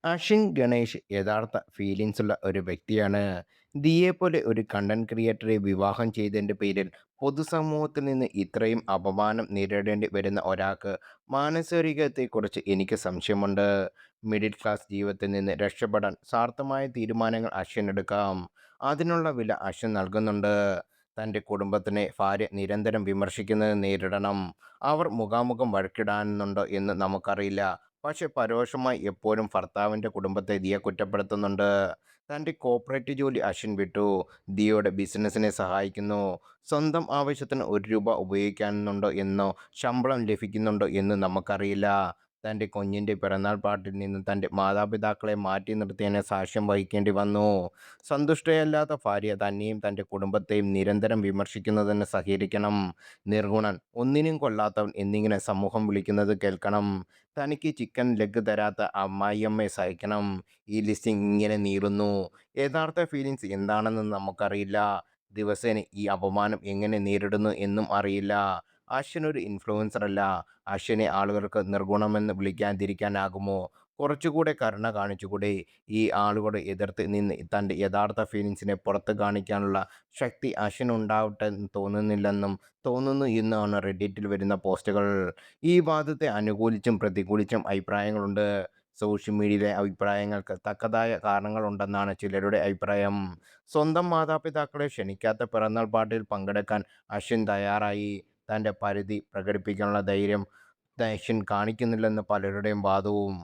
അശ്വിൻ ഗണേഷ് യഥാർത്ഥ ഫീലിങ്സ് ഉള്ള ഒരു വ്യക്തിയാണ്. ദിയെപ്പോലെ ഒരു കണ്ടന്റ് ക്രിയേറ്ററെ വിവാഹം ചെയ്തതിന്റെ പേരിൽ പൊതുസമൂഹത്തിൽ നിന്ന് ഇത്രയും അപമാനം നേരിടേണ്ടി വരുന്ന ഒരാൾക്ക് മാനസികാരോഗ്യത്തെക്കുറിച്ച് എനിക്ക് സംശയമുണ്ട്. മിഡിൽ ക്ലാസ് ജീവിതത്തിൽ നിന്ന് രക്ഷപ്പെടാൻ സ്വാർത്ഥമായ തീരുമാനങ്ങൾ അശ്വിൻ എടുക്കാം. അതിനുള്ള വില അശ്വിൻ നൽകുന്നുണ്ട്. തൻ്റെ കുടുംബത്തിനെ ഭാര്യ നിരന്തരം വിമർശിക്കുന്നത് നേരിടണം. അവർ മുഖാമുഖം വഴക്കിടാനുണ്ടോ എന്ന് നമുക്കറിയില്ല. പക്ഷെ പരോക്ഷമായി എപ്പോഴും ഭർത്താവിൻ്റെ കുടുംബത്തെ ദിയ കുറ്റപ്പെടുത്തുന്നുണ്ട്. തൻ്റെ കോർപ്പറേറ്റ് ജോലി അശ്വിൻ വിട്ടു. ദിയയുടെ ബിസിനസ്സിനെ സഹായിക്കുന്നു. സ്വന്തം ആവശ്യത്തിന് ഒരു രൂപ ഉപയോഗിക്കുന്നുണ്ടോ എന്നോ ശമ്പളം ലഭിക്കുന്നുണ്ടോ എന്ന് നമുക്കറിയില്ല. തൻ്റെ കുഞ്ഞിൻ്റെ പിറന്നാൾ പാർട്ടിയിൽ നിന്ന് തൻ്റെ മാതാപിതാക്കളെ മാറ്റി നിർത്തിയതിന് സാക്ഷ്യം വഹിക്കേണ്ടി വന്നു. സന്തുഷ്ടയല്ലാത്ത ഭാര്യ തന്നെയും തൻ്റെ കുടുംബത്തെയും നിരന്തരം വിമർശിക്കുന്നതിന് സഹകരിക്കണം. നിർഗുണൻ, ഒന്നിനും കൊള്ളാത്തവൻ എന്നിങ്ങനെ സമൂഹം വിളിക്കുന്നത് കേൾക്കണം. തനിക്ക് ചിക്കൻ ലെഗ് തരാത്ത അമ്മായിയമ്മയെ സഹിക്കണം. ഈ ലിസ്റ്റ് ഇങ്ങനെ നീളുന്നു. യഥാർത്ഥ ഫീലിങ്സ് എന്താണെന്ന് നമുക്കറിയില്ല. ദിവസേന ഈ അപമാനം എങ്ങനെ നേരിടുന്നു എന്നും അറിയില്ല. അശ്വിൻ ഒരു ഇൻഫ്ലുവൻസർ അല്ല. അശ്വിനെ ആളുകൾക്ക് നിർഗുണമെന്ന് വിളിക്കാതിരിക്കാനാകുമോ? കുറച്ചുകൂടെ കരുണ കാണിച്ചുകൂടെ? ഈ ആളുകളെ എതിർത്ത് നിന്ന് തൻ്റെ യഥാർത്ഥ ഫീലിങ്സിനെ പുറത്ത് കാണിക്കാനുള്ള ശക്തി അശ്വിനുണ്ടാവട്ടെ തോന്നുന്നില്ലെന്നും തോന്നുന്നു എന്നാണ് റെഡിറ്റിൽ വരുന്ന പോസ്റ്റുകൾ. ഈ വാദത്തെ അനുകൂലിച്ചും പ്രതികൂലിച്ചും അഭിപ്രായങ്ങളുണ്ട്. സോഷ്യൽ മീഡിയയിലെ അഭിപ്രായങ്ങൾക്ക് തക്കതായ കാരണങ്ങളുണ്ടെന്നാണ് ചിലരുടെ അഭിപ്രായം. സ്വന്തം മാതാപിതാക്കളെ ക്ഷണിക്കാത്ത പിറന്നാൾ പാർട്ടിയിൽ പങ്കെടുക്കാൻ അശ്വിൻ തയ്യാറായി. തൻ്റെ പരിധി പ്രകടിപ്പിക്കാനുള്ള ധൈര്യം അശ്വിൻ കാണിക്കുന്നില്ലെന്ന് പലരുടെയും വാദവും.